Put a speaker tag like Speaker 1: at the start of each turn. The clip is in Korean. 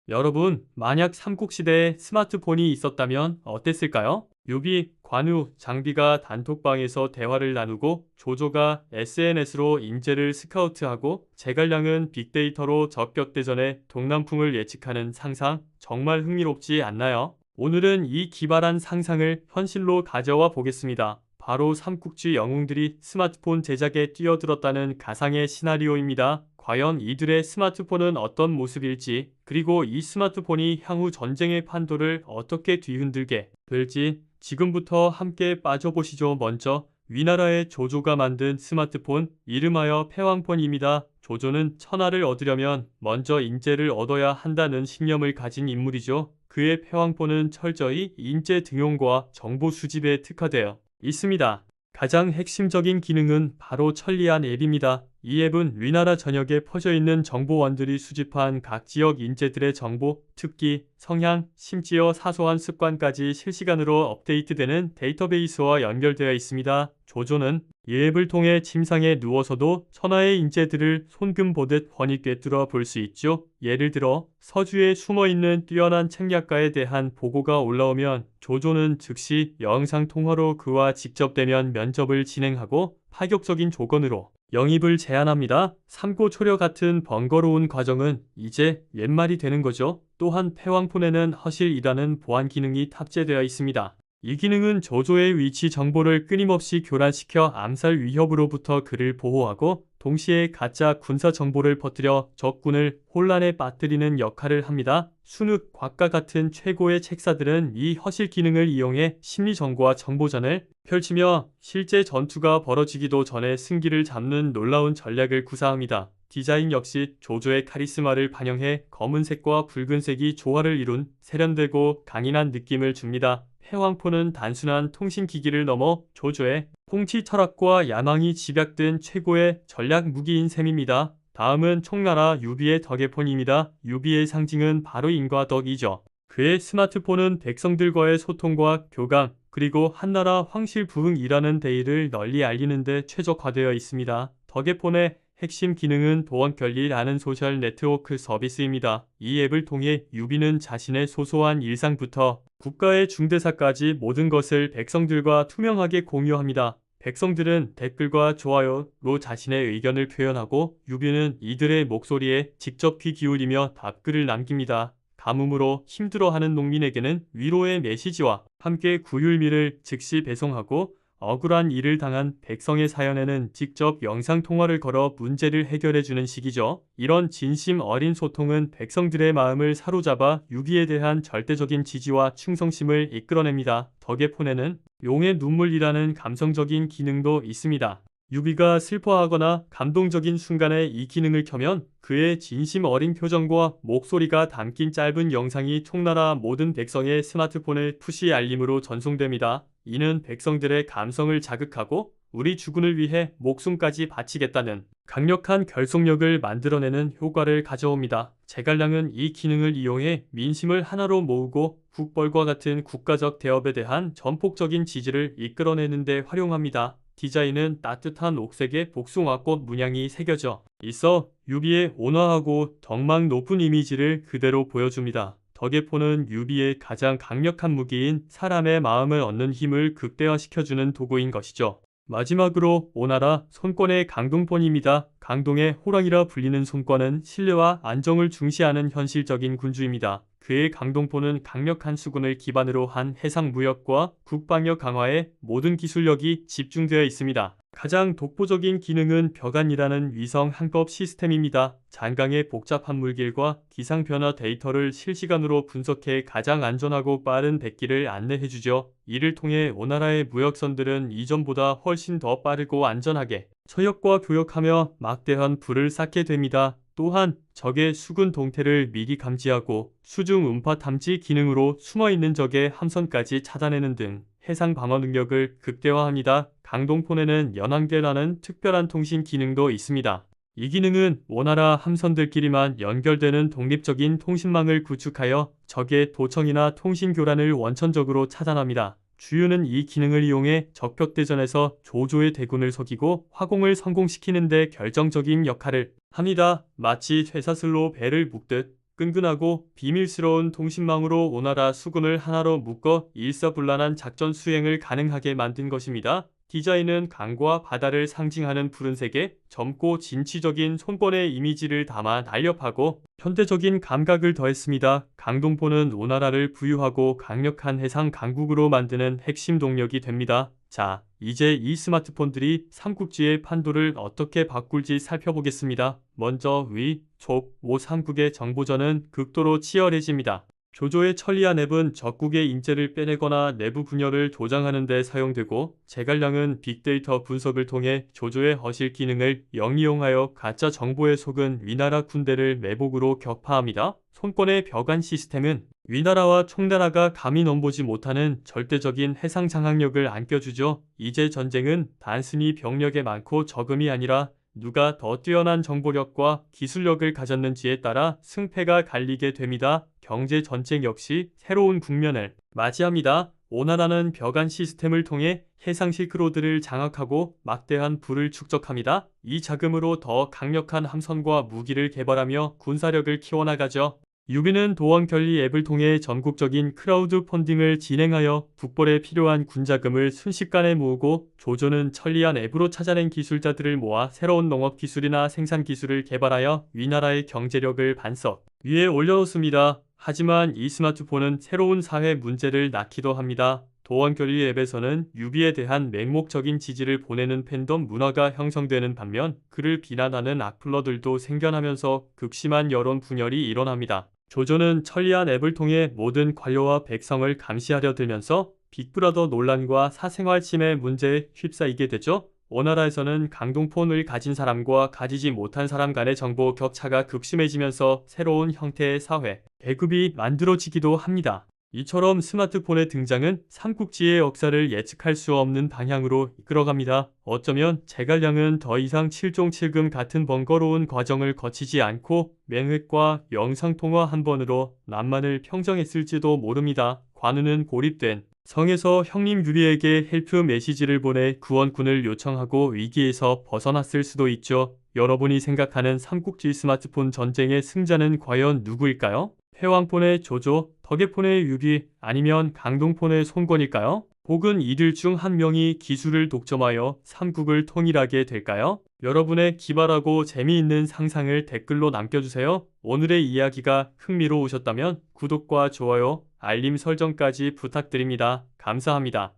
Speaker 1: 여러분, 만약 삼국시대에 스마트폰이 있었다면 어땠을까요? 유비, 관우, 장비가 단톡방에서 대화를 나누고 조조가 SNS로 인재를 스카우트하고 제갈량은 빅데이터로 적격대전의 동남풍을 예측하는 상상, 정말 흥미롭지 않나요? 오늘은 이 기발한 상상을 현실로 가져와 보겠습니다. 바로 삼국지 영웅들이 스마트폰 제작에 뛰어들었다는 가상의 시나리오입니다. 과연 이들의 스마트폰은 어떤 모습일지, 그리고 이 스마트폰이 향후 전쟁의 판도를 어떻게 뒤흔들게 될지 지금부터 함께 빠져보시죠. 먼저 위나라의 조조가 만든 스마트폰, 이름하여 패왕폰입니다. 조조는 천하를 얻으려면 먼저 인재를 얻어야 한다는 신념을 가진 인물이죠. 그의 패왕폰은 철저히 인재 등용과 정보 수집에 특화되어 있습니다. 가장 핵심적인 기능은 바로 천리안 앱입니다. 이 앱은 위나라 전역에 퍼져있는 정보원들이 수집한 각 지역 인재들의 정보, 특기, 성향, 심지어 사소한 습관까지 실시간으로 업데이트되는 데이터베이스와 연결되어 있습니다. 조조는 이 앱을 통해 침상에 누워서도 천하의 인재들을 손금 보듯 훤히 꿰뚫어 볼 수 있죠. 예를 들어 서주에 숨어있는 뛰어난 책략가에 대한 보고가 올라오면 조조는 즉시 영상통화로 그와 직접 대면 면접을 진행하고 파격적인 조건으로 영입을 제안합니다. 삼고초려 같은 번거로운 과정은 이제 옛말이 되는 거죠. 또한 패왕폰에는 허실이라는 보안 기능이 탑재되어 있습니다. 이 기능은 조조의 위치 정보를 끊임없이 교란시켜 암살 위협으로부터 그를 보호하고 동시에 가짜 군사 정보를 퍼뜨려 적군을 혼란에 빠뜨리는 역할을 합니다. 순흑, 곽과 같은 최고의 책사들은 이 허실 기능을 이용해 심리전과 정보전을 펼치며 실제 전투가 벌어지기도 전에 승기를 잡는 놀라운 전략을 구사합니다. 디자인 역시 조조의 카리스마를 반영해 검은색과 붉은색이 조화를 이룬 세련되고 강인한 느낌을 줍니다. 패왕폰은 단순한 통신기기를 넘어 조조의 통치 철학과 야망이 집약된 최고의 전략 무기인 셈입니다. 다음은 총나라 유비의 덕에폰입니다. 유비의 상징은 바로 인과 덕이죠. 그의 스마트폰은 백성들과의 소통과 교감, 그리고 한나라 황실부흥이라는 대의를 널리 알리는 데 최적화되어 있습니다. 덕에폰의 핵심 기능은 도원결리라는 소셜 네트워크 서비스입니다. 이 앱을 통해 유비는 자신의 소소한 일상부터 국가의 중대사까지 모든 것을 백성들과 투명하게 공유합니다. 백성들은 댓글과 좋아요로 자신의 의견을 표현하고 유비는 이들의 목소리에 직접 귀 기울이며 답글을 남깁니다. 가뭄으로 힘들어하는 농민에게는 위로의 메시지와 함께 구휼미를 즉시 배송하고 억울한 일을 당한 백성의 사연에는 직접 영상통화를 걸어 문제를 해결해주는 식이죠. 이런 진심 어린 소통은 백성들의 마음을 사로잡아 유비에 대한 절대적인 지지와 충성심을 이끌어냅니다. 덕에폰에는 용의 눈물이라는 감성적인 기능도 있습니다. 유비가 슬퍼하거나 감동적인 순간에 이 기능을 켜면 그의 진심 어린 표정과 목소리가 담긴 짧은 영상이 총나라 모든 백성의 스마트폰을 푸시 알림으로 전송됩니다. 이는 백성들의 감성을 자극하고 우리 주군을 위해 목숨까지 바치겠다는 강력한 결속력을 만들어내는 효과를 가져옵니다. 제갈량은 이 기능을 이용해 민심을 하나로 모으고 국벌과 같은 국가적 대업에 대한 전폭적인 지지를 이끌어내는 데 활용합니다. 디자인은 따뜻한 옥색의 복숭아꽃 문양이 새겨져 있어 유비의 온화하고 덕망 높은 이미지를 그대로 보여줍니다. 덕에폰은 유비의 가장 강력한 무기인 사람의 마음을 얻는 힘을 극대화시켜주는 도구인 것이죠. 마지막으로 오나라 손권의 강동폰입니다. 강동의 호랑이라 불리는 손권은 신뢰와 안정을 중시하는 현실적인 군주입니다. 그의 강동포는 강력한 수군을 기반으로 한 해상 무역과 국방력 강화에 모든 기술력이 집중되어 있습니다. 가장 독보적인 기능은 벽안이라는 위성 항법 시스템입니다. 잔강의 복잡한 물길과 기상 변화 데이터를 실시간으로 분석해 가장 안전하고 빠른 백기를 안내해주죠. 이를 통해 오나라의 무역선들은 이전보다 훨씬 더 빠르고 안전하게 서역과 교역하며 막대한 불을 쌓게 됩니다. 또한 적의 수군 동태를 미리 감지하고 수중 음파 탐지 기능으로 숨어있는 적의 함선까지 찾아내는 등 해상 방어 능력을 극대화합니다. 강동폰에는 연항대라는 특별한 통신 기능도 있습니다. 이 기능은 오나라 함선들끼리만 연결되는 독립적인 통신망을 구축하여 적의 도청이나 통신 교란을 원천적으로 차단합니다. 주유는 이 기능을 이용해 적벽대전에서 조조의 대군을 속이고 화공을 성공시키는 데 결정적인 역할을 합니다. 마치 쇠사슬로 배를 묶듯 끈끈하고 비밀스러운 통신망으로 오나라 수군을 하나로 묶어 일사불란한 작전 수행을 가능하게 만든 것입니다. 디자인은 강과 바다를 상징하는 푸른색에 젊고 진취적인 손권의 이미지를 담아 날렵하고 현대적인 감각을 더했습니다. 강동포는 오나라를 부유하고 강력한 해상 강국으로 만드는 핵심 동력이 됩니다. 자, 이제 이 스마트폰들이 삼국지의 판도를 어떻게 바꿀지 살펴보겠습니다. 먼저 위, 촉, 오 삼국의 정보전은 극도로 치열해집니다. 조조의 천리안 앱은 적국의 인재를 빼내거나 내부 분열을 조장하는 데 사용되고, 제갈량은 빅데이터 분석을 통해 조조의 허실 기능을 영이용하여 가짜 정보에 속은 위나라 군대를 매복으로 격파합니다. 손권의 벽안 시스템은 위나라와 총나라가 감히 넘보지 못하는 절대적인 해상 장악력을 안겨주죠. 이제 전쟁은 단순히 병력의 많고 적음이 아니라 누가 더 뛰어난 정보력과 기술력을 가졌는지에 따라 승패가 갈리게 됩니다. 경제 전쟁 역시 새로운 국면을 맞이합니다. 오나라는 벽안 시스템을 통해 해상 실크로드를 장악하고 막대한 부를 축적합니다. 이 자금으로 더 강력한 함선과 무기를 개발하며 군사력을 키워나가죠. 유비는 도원결리 앱을 통해 전국적인 크라우드 펀딩을 진행하여 국벌에 필요한 군자금을 순식간에 모으고, 조조는 천리안 앱으로 찾아낸 기술자들을 모아 새로운 농업 기술이나 생산 기술을 개발하여 위나라의 경제력을 반석 위에 올려놓습니다. 하지만 이 스마트폰은 새로운 사회 문제를 낳기도 합니다. 도원결리 앱에서는 유비에 대한 맹목적인 지지를 보내는 팬덤 문화가 형성되는 반면, 그를 비난하는 악플러들도 생겨나면서 극심한 여론 분열이 일어납니다. 조조는 천리안 앱을 통해 모든 관료와 백성을 감시하려 들면서 빅브라더 논란과 사생활 침해 문제에 휩싸이게 되죠. 오나라에서는 강동폰을 가진 사람과 가지지 못한 사람 간의 정보 격차가 극심해지면서 새로운 형태의 사회, 계급이 만들어지기도 합니다. 이처럼 스마트폰의 등장은 삼국지의 역사를 예측할 수 없는 방향으로 이끌어갑니다. 어쩌면 제갈량은 더 이상 칠종칠금 같은 번거로운 과정을 거치지 않고 맹획과 영상통화 한 번으로 남만을 평정했을지도 모릅니다. 관우는 고립된 성에서 형님 유비에게 헬프 메시지를 보내 구원군을 요청하고 위기에서 벗어났을 수도 있죠. 여러분이 생각하는 삼국지 스마트폰 전쟁의 승자는 과연 누구일까요? 패왕폰의 조조, 덕혜폰의 유비, 아니면 강동폰의 손권일까요? 혹은 이들 중 한 명이 기술을 독점하여 삼국을 통일하게 될까요? 여러분의 기발하고 재미있는 상상을 댓글로 남겨주세요. 오늘의 이야기가 흥미로우셨다면 구독과 좋아요, 알림 설정까지 부탁드립니다. 감사합니다.